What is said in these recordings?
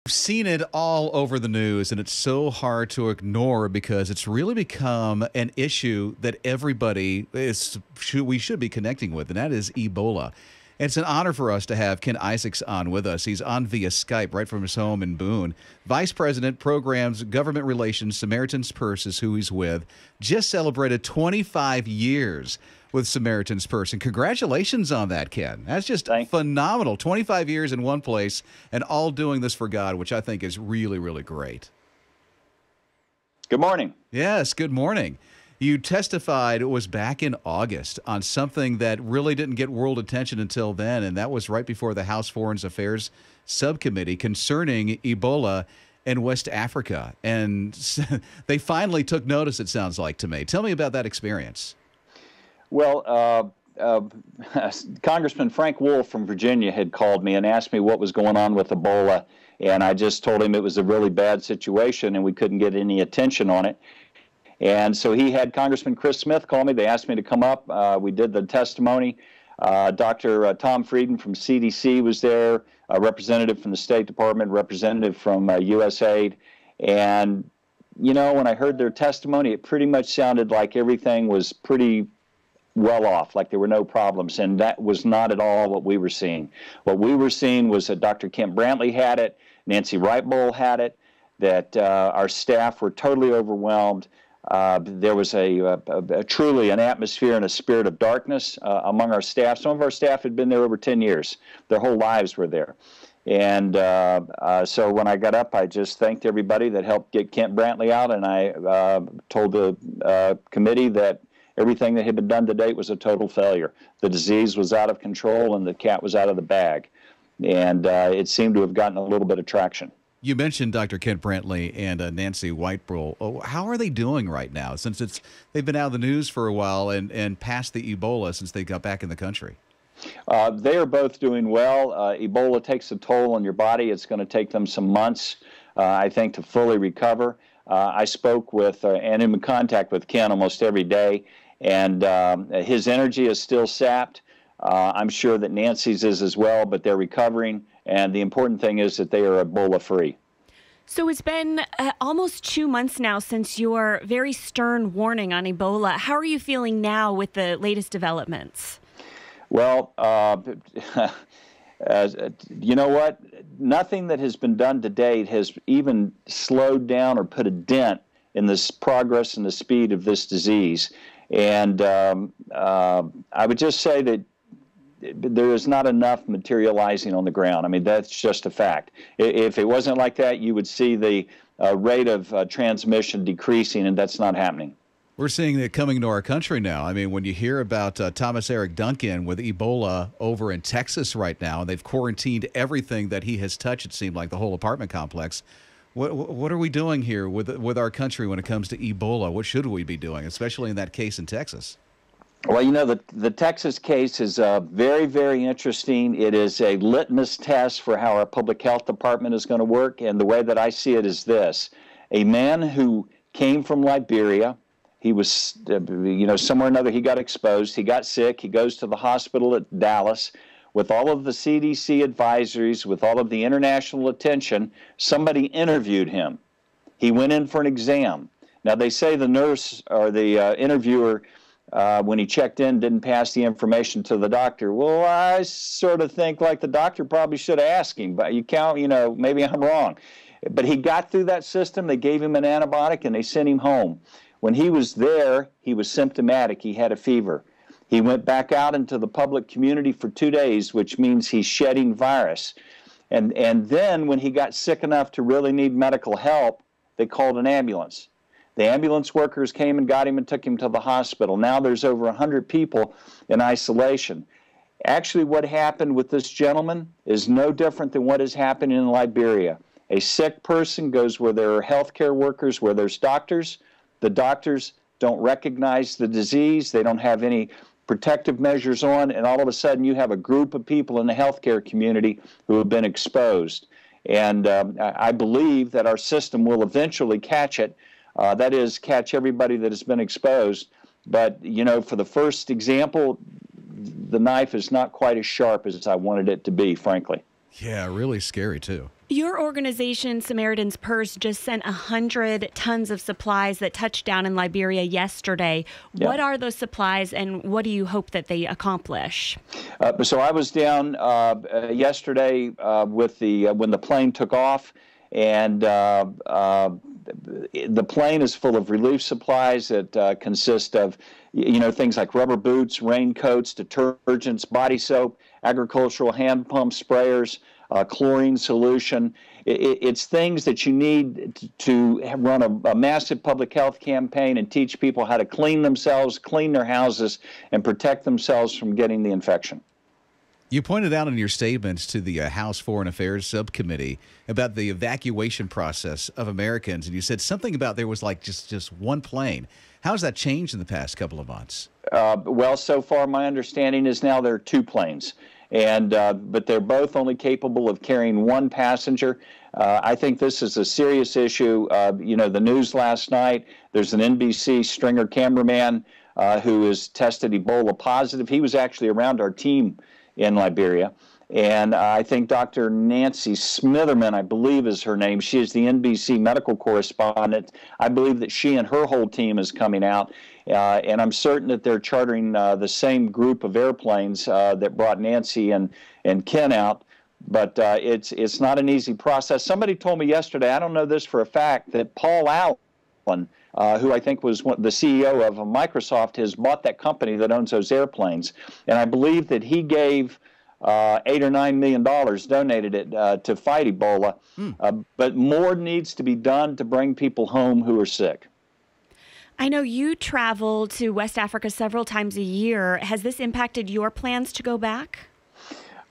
Seen it all over the news, and it's so hard to ignore because it's really become an issue that we should be connecting with, and that is Ebola. It's an honor for us to have Ken Isaacs on with us. He's on via Skype right from his home in Boone. Vice President, Programs, Government Relations, Samaritans Purse is who he's with. Just celebrated 25 years with Samaritans Purse. And congratulations on that, Ken. That's just phenomenal. 25 years in one place and all doing this for God, which I think is really, really great. Good morning. Yes, good morning. You testified, it was back in August, on something that really didn't get world attention until then, and that was right before the House Foreign Affairs Subcommittee concerning Ebola in West Africa. And they finally took notice, it sounds like to me. Tell me about that experience. Well, Congressman Frank Wolf from Virginia had called me and asked me what was going on with Ebola, and I just told him it was a really bad situation and we couldn't get any attention on it. And so he had Congressman Chris Smith call me. They asked me to come up. We did the testimony. Dr. Tom Frieden from CDC was there, a representative from the State Department, representative from USAID. And, you know, when I heard their testimony, it pretty much sounded like everything was pretty well off, like there were no problems. And that was not at all what we were seeing. What we were seeing was that Dr. Kent Brantley had it, Nancy Wright-Bowl had it, that our staff were totally overwhelmed. There was truly an atmosphere and a spirit of darkness among our staff. Some of our staff had been there over 10 years. Their whole lives were there. And so when I got up, I just thanked everybody that helped get Kent Brantley out, and I told the committee that everything that had been done to date was a total failure. The disease was out of control, and the cat was out of the bag. And it seemed to have gotten a little bit of traction. You mentioned Dr. Kent Brantley and Nancy Whitebrow. Oh, how are they doing right now, since they've been out of the news for a while and past the Ebola since they got back in the country? They are both doing well. Ebola takes a toll on your body. It's going to take them some months, I think, to fully recover. I spoke with and am in contact with Ken almost every day, and his energy is still sapped. I'm sure that Nancy's is as well, but they're recovering. And the important thing is that they are Ebola-free. So it's been almost 2 months now since your very stern warning on Ebola. How are you feeling now with the latest developments? Well, you know what? Nothing that has been done to date has even slowed down or put a dent in this progress and the speed of this disease. And I would just say that there is not enough materializing on the ground. I mean, that's just a fact. If it wasn't like that, you would see the rate of transmission decreasing, and that's not happening. We're seeing it coming to our country now. I mean, when you hear about Thomas Eric Duncan with Ebola over in Texas right now, and they've quarantined everything that he has touched, it seemed like, the whole apartment complex. What are we doing here with our country when it comes to Ebola? What should we be doing, especially in that case in Texas? Well, you know, the Texas case is very, very interesting. It is a litmus test for how our public health department is going to work, and the way that I see it is this. A man who came from Liberia, he was, somewhere or another he got exposed, he got sick, he goes to the hospital at Dallas. With all of the CDC advisories, with all of the international attention, somebody interviewed him. He went in for an exam. Now, they say the nurse or the interviewer, when he checked in, didn't pass the information to the doctor. Well, I sort of think like the doctor probably should have asked him, but maybe I'm wrong. But he got through that system. They gave him an antibiotic, and they sent him home. When he was there, he was symptomatic. He had a fever. He went back out into the public community for 2 days, which means he's shedding virus. And then when he got sick enough to really need medical help, they called an ambulance. The ambulance workers came and got him and took him to the hospital. Now there's over 100 people in isolation. Actually, what happened with this gentleman is no different than what is happening in Liberia. A sick person goes where there are healthcare workers, where there's doctors. The doctors don't recognize the disease. They don't have any protective measures on, and all of a sudden you have a group of people in the healthcare community who have been exposed. And I believe that our system will eventually catch it. That is, catch everybody that has been exposed. But, for the first example, the knife is not quite as sharp as I wanted it to be, frankly. Yeah, really scary, too. Your organization, Samaritans Purse, just sent 100 tons of supplies that touched down in Liberia yesterday. Yeah. What are those supplies, and what do you hope that they accomplish? So I was down yesterday with when the plane took off, and the plane is full of relief supplies that consist of, things like rubber boots, raincoats, detergents, body soap, agricultural hand pump sprayers, chlorine solution. It's things that you need to run a massive public health campaign and teach people how to clean themselves, clean their houses, and protect themselves from getting the infection. You pointed out in your statements to the House Foreign Affairs Subcommittee about the evacuation process of Americans, and you said something about there was like just one plane. How has that changed in the past couple of months? Well, so far my understanding is now there are 2 planes, and but they're both only capable of carrying 1 passenger. I think this is a serious issue. The news last night, there's an NBC Stringer cameraman who is tested Ebola positive. He was actually around our team in Liberia. And I think Dr. Nancy Smitherman, I believe is her name, she is the NBC medical correspondent. I believe that she and her whole team is coming out. And I'm certain that they're chartering the same group of airplanes that brought Nancy and Ken out. But it's not an easy process. Somebody told me yesterday, I don't know this for a fact, that Paul Allen, who I think was the CEO of Microsoft, has bought that company that owns those airplanes. And I believe that he gave $8 or $9 million, donated it to fight Ebola. But more needs to be done to bring people home who are sick. I know you travel to West Africa several times a year. Has this impacted your plans to go back?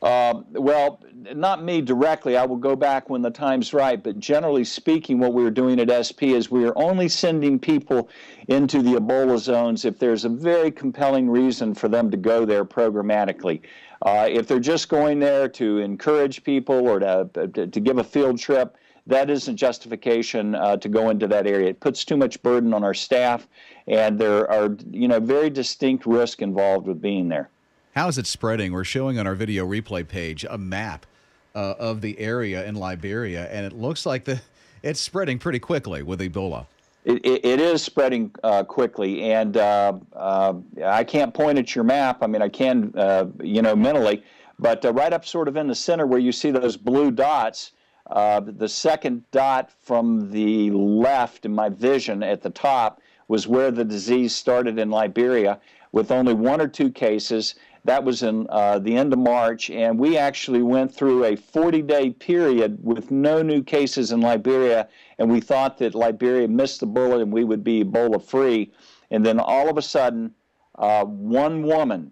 Well, not me directly. I will go back when the time's right. But generally speaking, what we're doing at SP is we are only sending people into the Ebola zones if there's a very compelling reason for them to go there programmatically. If they're just going there to encourage people or to give a field trip, that isn't justification to go into that area. It puts too much burden on our staff, and there are very distinct risks involved with being there. How is it spreading? We're showing on our video replay page a map of the area in Liberia, and it looks like it's spreading pretty quickly with Ebola. It is spreading quickly, and I can't point at your map. I mean, I can, mentally, but right up sort of in the center where you see those blue dots, the second dot from the left in my vision at the top was where the disease started in Liberia, with only 1 or 2 cases. That was in the end of March, and we actually went through a 40-day period with no new cases in Liberia, and we thought that Liberia missed the bullet and we would be Ebola-free. And then all of a sudden, one woman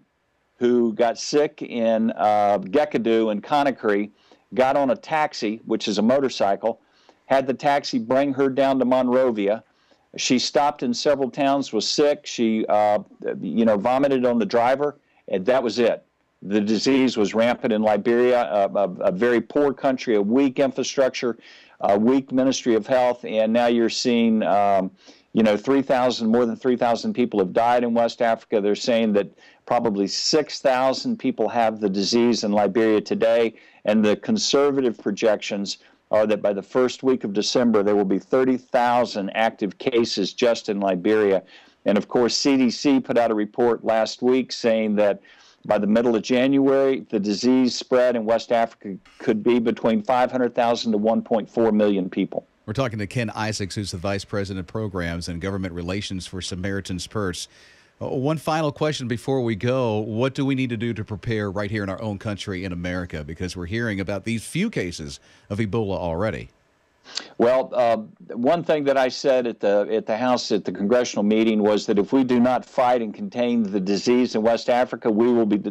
who got sick in Gekadu in Conakry got on a taxi, which is a motorcycle, had the taxi bring her down to Monrovia. She stopped in several towns, was sick. She, vomited on the driver. And that was it. The disease was rampant in Liberia, a very poor country, a weak infrastructure, a weak Ministry of Health, and now you're seeing, more than 3,000 people have died in West Africa. They're saying that probably 6,000 people have the disease in Liberia today, and the conservative projections are that by the first week of December, there will be 30,000 active cases just in Liberia. And of course, CDC put out a report last week saying that by the middle of January, the disease spread in West Africa could be between 500,000 to 1.4 million people. We're talking to Ken Isaacs, who's the Vice President of Programs and Government Relations for Samaritans Purse. One final question before we go. What do we need to do to prepare right here in our own country in America? Because we're hearing about these few cases of Ebola already. Well, one thing that I said at the House at the congressional meeting was that if we do not fight and contain the disease in West Africa, we will be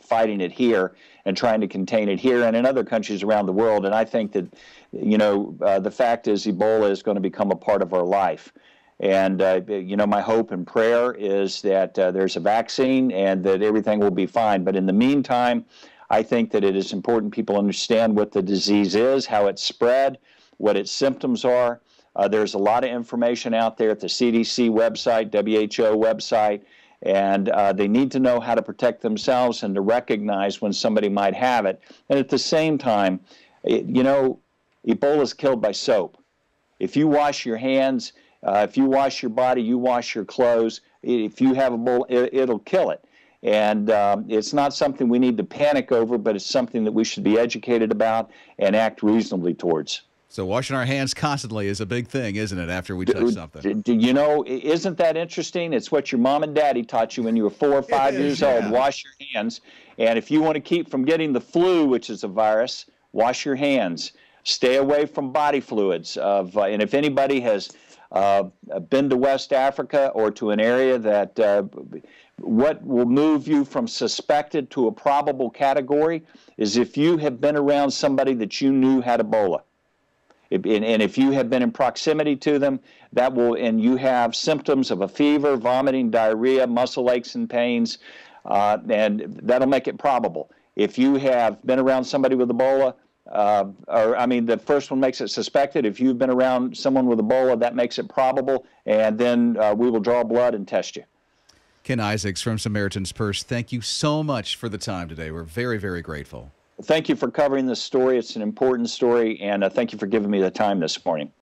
fighting it here and trying to contain it here and in other countries around the world. And I think that, the fact is Ebola is going to become a part of our life. And, my hope and prayer is that there's a vaccine and that everything will be fine. But in the meantime, I think that it is important people understand what the disease is, how it's spread, what its symptoms are. There's a lot of information out there at the CDC website, WHO website, and they need to know how to protect themselves and to recognize when somebody might have it. And at the same time, Ebola is killed by soap. If you wash your hands, if you wash your body, you wash your clothes, if you have Ebola, it'll kill it. And it's not something we need to panic over, but it's something that we should be educated about and act reasonably towards. So washing our hands constantly is a big thing, isn't it, after we touch something? You know, isn't that interesting? It's what your mom and daddy taught you when you were 4 or 5 years old. Wash your hands. And if you want to keep from getting the flu, which is a virus, wash your hands. Stay away from body fluids. And if anybody has been to West Africa or to an area that what will move you from suspected to a probable category is if you have been around somebody that you knew had Ebola. And if you have been in proximity to them, that will, and you have symptoms of a fever, vomiting, diarrhea, muscle aches and pains, and that'll make it probable. If you have been around somebody with Ebola, the first one makes it suspected. If you've been around someone with Ebola, that makes it probable, and then we will draw blood and test you. Ken Isaacs from Samaritan's Purse, thank you so much for the time today. We're very, very grateful. Thank you for covering this story. It's an important story, and thank you for giving me the time this morning.